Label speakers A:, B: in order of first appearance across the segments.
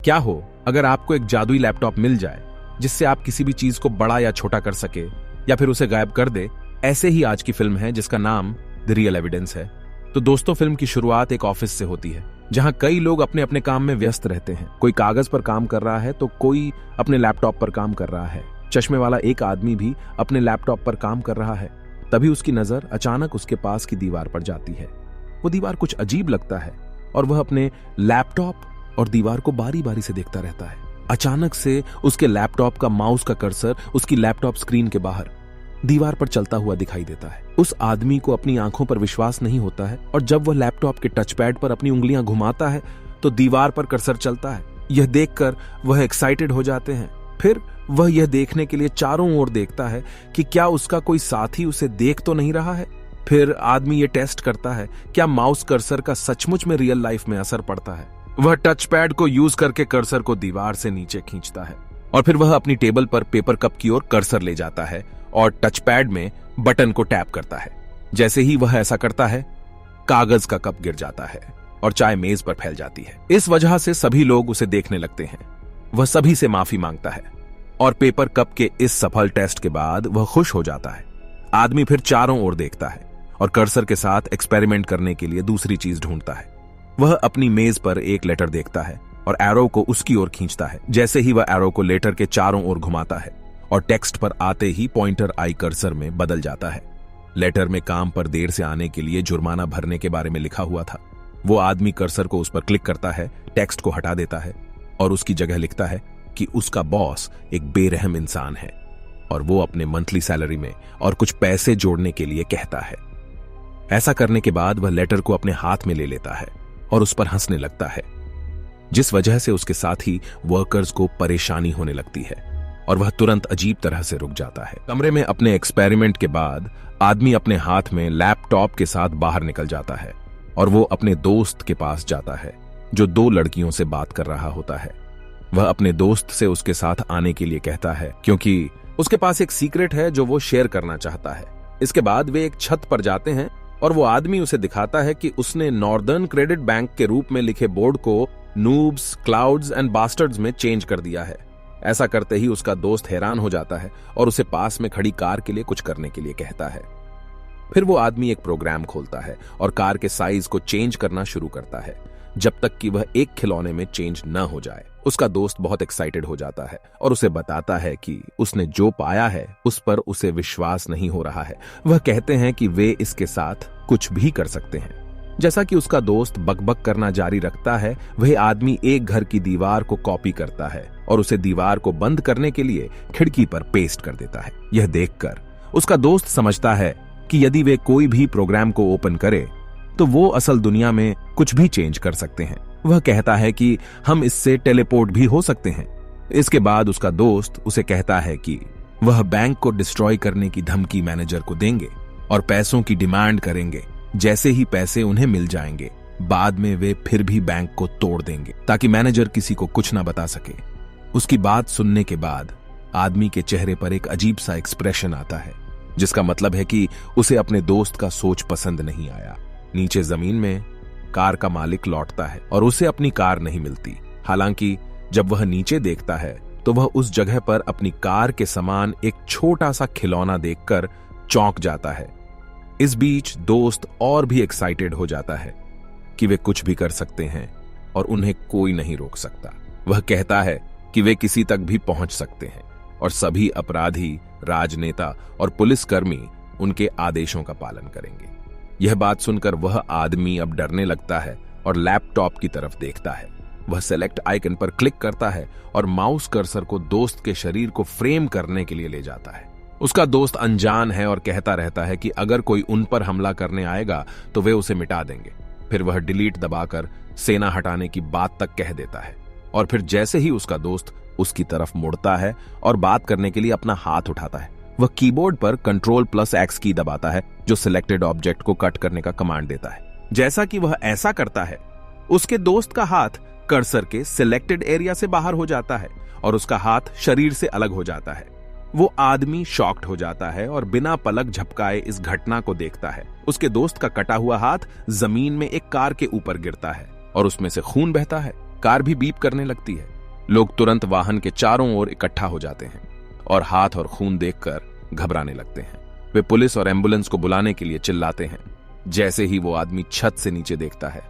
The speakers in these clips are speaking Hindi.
A: क्या हो अगर आपको एक जादुई लैपटॉप मिल जाए जिससे आप किसी भी चीज को बड़ा या छोटा कर सके या फिर उसे गायब कर दे। ऐसे ही आज की फिल्म है जिसका नाम द रियल एविडेंस है। तो दोस्तों, फिल्म की शुरुआत एक ऑफिस से होती है जहां कई लोग अपने अपने काम में व्यस्त रहते हैं। कोई कागज पर काम कर रहा है तो कोई अपने लैपटॉप पर काम कर रहा है। चश्मे वाला एक आदमी भी अपने लैपटॉप पर काम कर रहा है। तभी उसकी नजर अचानक उसके पास की दीवार पर जाती है। वो दीवार कुछ अजीब लगता है और वह अपने लैपटॉप और दीवार को बारी बारी से देखता रहता है। अचानक से उसके लैपटॉप का माउस का कर्सर उसकी लैपटॉप स्क्रीन के बाहर दीवार पर चलता हुआ दिखाई देता है। उस आदमी को अपनी आंखों पर विश्वास नहीं होता है और जब वह लैपटॉप के टच पैड पर अपनी उंगलियां घुमाता है तो दीवार पर कर्सर चलता है। यह देखकर वह एक्साइटेड हो जाते हैं। फिर वह यह देखने के लिए चारों ओर देखता है कि क्या उसका कोई साथी उसे देख तो नहीं रहा है। फिर आदमी यह टेस्ट करता है क्या माउस कर्सर का सचमुच में रियल लाइफ में असर पड़ता है। वह टच पैड को यूज करके कर्सर को दीवार से नीचे खींचता है और फिर वह अपनी टेबल पर पेपर कप की ओर कर्सर ले जाता है और टच पैड में बटन को टैप करता है। जैसे ही वह ऐसा करता है, कागज का कप गिर जाता है और चाय मेज पर फैल जाती है। इस वजह से सभी लोग उसे देखने लगते हैं। वह सभी से माफी मांगता है और पेपर कप के इस सफल टेस्ट के बाद वह खुश हो जाता है। आदमी फिर चारों ओर देखता है और कर्सर के साथ एक्सपेरिमेंट करने के लिए दूसरी चीज ढूंढता है। वह अपनी मेज पर एक लेटर देखता है और एरो को उसकी ओर खींचता है। जैसे ही वह एरो को लेटर के चारों ओर घुमाता है और टेक्स्ट पर आते ही पॉइंटर आई कर्सर में बदल जाता है। लेटर में काम पर देर से आने के लिए जुर्माना भरने के बारे में लिखा हुआ था। वो आदमी कर्सर को उस पर क्लिक करता है, टेक्स्ट को हटा देता है और उसकी जगह लिखता है कि उसका बॉस एक बेरहम इंसान है और वो अपने मंथली सैलरी में और कुछ पैसे जोड़ने के लिए कहता है। ऐसा करने के बाद वह लेटर को अपने हाथ में ले लेता है और उस पर हंसने लगता है, जिस वजह से उसके साथी वर्कर्स को परेशानी होने लगती है और वह तुरंत अजीब तरह से रुक जाता है। कमरे में अपने एक्सपेरिमेंट के बाद आदमी अपने हाथ में लैपटॉप के साथ बाहर निकल जाता है और वो अपने दोस्त के पास जाता है जो दो लड़कियों से बात कर रहा होता है। वह अपने दोस्त से उसके साथ आने के लिए कहता है क्योंकि उसके पास एक सीक्रेट है जो वो शेयर करना चाहता है। इसके बाद वे एक छत पर जाते हैं और वो आदमी उसे दिखाता है कि उसने नॉर्दर्न क्रेडिट बैंक के रूप में लिखे बोर्ड को नूब्स, क्लाउड्स एंड बास्टर्ड्स में चेंज कर दिया है। ऐसा करते ही उसका दोस्त हैरान हो जाता है और उसे पास में खड़ी कार के लिए कुछ करने के लिए कहता है। फिर वो आदमी एक प्रोग्राम खोलता है और कार के साइज को चेंज करना शुरू करता है जब तक कि वह एक खिलौने में चेंज न हो जाए। उसका दोस्त बहुत एक्साइटेड हो जाता है और उसे बताता है कि उसने जो पाया है उस पर उसे विश्वास नहीं हो रहा है। वह कहते हैं कि वे इसके साथ कुछ भी कर सकते हैं। जैसा कि उसका दोस्त बकबक करना जारी रखता है, वह आदमी एक घर की दीवार को कॉपी करता है और उसे दीवार को बंद करने के लिए खिड़की पर पेस्ट कर देता है। यह देखकर उसका दोस्त समझता है कि यदि वे कोई भी प्रोग्राम को ओपन करे तो वो असल दुनिया में कुछ भी चेंज कर सकते हैं। वह कहता है कि हम इससे टेलीपोर्ट भी हो सकते हैं। इसके बाद उसका दोस्त उसे कहता है कि वह बैंक को डिस्ट्रॉय करने की धमकी मैनेजर को देंगे और पैसों की डिमांड करेंगे। जैसे ही पैसे उन्हें मिल जाएंगे, बाद में वे फिर भी बैंक को तोड़ देंगे ताकि मैनेजर किसी को कुछ ना बता सके। उसकी बात सुनने के बाद आदमी के चेहरे पर एक अजीब सा एक्सप्रेशन आता है, जिसका मतलब है कि उसे अपने दोस्त का सोच पसंद नहीं आया। नीचे जमीन में कार का मालिक लौटता है और उसे अपनी कार नहीं मिलती। हालांकि जब वह नीचे देखता है तो वह उस जगह पर अपनी कार के समान एक छोटा सा खिलौना देखकर चौंक जाता है। इस बीच दोस्त और भी एक्साइटेड हो जाता है कि वे कुछ भी कर सकते हैं और उन्हें कोई नहीं रोक सकता। वह कहता है कि वे किसी तक भी पहुंच सकते हैं और सभी अपराधी, राजनेता और पुलिसकर्मी उनके आदेशों का पालन करेंगे। यह बात सुनकर वह आदमी अब डरने लगता है और लैपटॉप की तरफ देखता है। वह सेलेक्ट आइकन पर क्लिक करता है और माउस कर्सर को दोस्त के शरीर को फ्रेम करने के लिए ले जाता है। उसका दोस्त अनजान है और कहता रहता है कि अगर कोई उन पर हमला करने आएगा तो वे उसे मिटा देंगे। फिर वह डिलीट दबाकर सेना हटाने की बात तक कह देता है और फिर जैसे ही उसका दोस्त उसकी तरफ मुड़ता है और बात करने के लिए अपना हाथ उठाता है, वह कीबोर्ड पर Ctrl+X की दबाता है जो सिलेक्टेड ऑब्जेक्ट को कट करने का कमांड देता है। जैसा कि वह ऐसा करता है, उसके दोस्त का हाथ कर्सर के सिलेक्टेड एरिया से बाहर हो जाता है और उसका हाथ शरीर से अलग हो जाता है। वो आदमी शॉक्ड हो जाता है और बिना पलक झपकाए इस घटना को देखता है। उसके दोस्त का कटा हुआ हाथ जमीन में एक कार के ऊपर गिरता है और उसमें से खून बहता है। कार भी बीप करने लगती है। लोग तुरंत वाहन के चारों ओर इकट्ठा हो जाते हैं और हाथ और खून देखकर घबराने लगते हैं। वे पुलिस और एम्बुलेंस को बुलाने के लिए चिल्लाते हैं। जैसे ही वो आदमी छत से नीचे देखता है,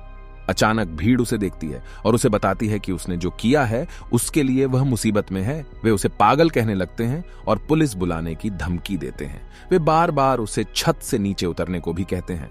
A: अचानक भीड़ उसे देखती है और उसे बताती है कि उसने जो किया है उसके लिए वह मुसीबत में है। वे उसे पागल कहने लगते हैं और पुलिस बुलाने की धमकी देते हैं। वे बार बार उसे छत से नीचे उतरने को भी कहते हैं।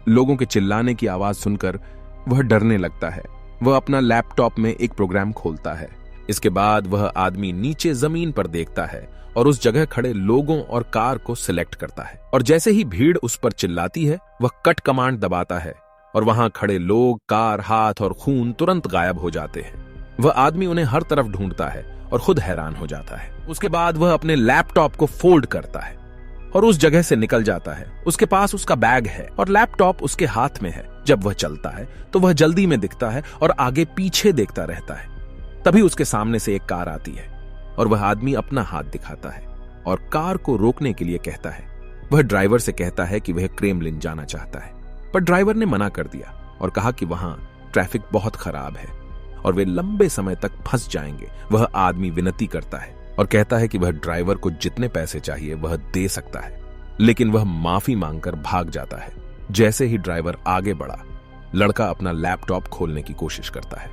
A: लोगों के चिल्लाने की आवाज सुनकर वह डरने लगता है। वह अपना लैपटॉप में एक प्रोग्राम खोलता है। इसके बाद वह आदमी नीचे जमीन पर देखता है और उस जगह खड़े लोगों और कार को सिलेक्ट करता है। और जैसे ही भीड़ उस पर चिल्लाती है, वह कट कमांड दबाता है और वहां खड़े लोग, कार, हाथ और खून तुरंत गायब हो जाते हैं। वह आदमी उन्हें हर तरफ ढूंढता है और खुद हैरान हो जाता है। उसके बाद वह अपने लैपटॉप को फोल्ड करता है और उस जगह से निकल जाता है। उसके पास उसका बैग है और लैपटॉप उसके हाथ में है। जब वह चलता है तो वह जल्दी में दिखता है और आगे पीछे देखता रहता है। तभी उसके सामने से एक कार आती है और वह आदमी अपना हाथ दिखाता है और कार को रोकने के लिए कहता है। वह ड्राइवर से कहता है कि वह क्रेमलिन जाना चाहता है, पर ड्राइवर ने मना कर दिया और कहा कि वहां ट्रैफिक बहुत खराब है और वे लंबे समय तक फंस जाएंगे। वह आदमी विनती करता है और कहता है कि वह ड्राइवर को जितने पैसे चाहिए वह दे सकता है, लेकिन वह माफी मांगकर भाग जाता है। जैसे ही ड्राइवर आगे बढ़ा, लड़का अपना लैपटॉप खोलने की कोशिश करता है,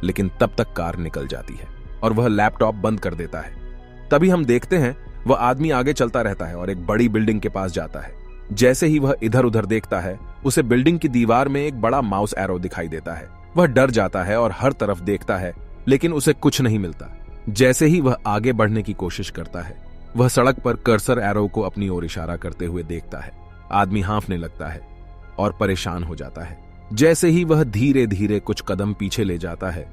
A: लेकिन तब तक कार निकल जाती है और वह लैपटॉप बंद कर देता है। तभी हम देखते हैं वह आदमी आगे चलता रहता है और एक बड़ी बिल्डिंग के पास जाता है। जैसे ही वह इधर उधर देखता है, उसे बिल्डिंग की दीवार में एक बड़ा माउस एरो दिखाई देता है। वह डर जाता है और हर तरफ देखता है, लेकिन उसे कुछ नहीं मिलता। जैसे ही वह आगे बढ़ने की कोशिश करता है, वह सड़क पर कर्सर एरो को अपनी ओर इशारा करते हुए देखता है। आदमी हांफने लगता है और परेशान हो जाता है। जैसे ही वह धीरे धीरे कुछ कदम पीछे ले जाता है,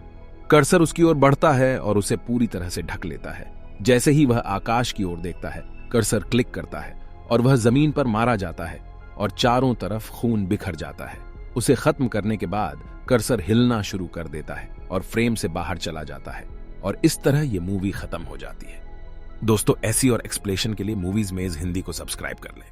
A: कर्सर उसकी ओर बढ़ता है और उसे पूरी तरह से ढक लेता है। जैसे ही वह आकाश की ओर देखता है, कर्सर क्लिक करता है और वह जमीन पर मारा जाता है और चारों तरफ खून बिखर जाता है। उसे खत्म करने के बाद कर्सर हिलना शुरू कर देता है और फ्रेम से बाहर चला जाता है और इस तरह यह मूवी खत्म हो जाती है। दोस्तों, ऐसी और एक्सप्लेनेशन के लिए मूवीज मेज हिंदी को सब्सक्राइब कर लें।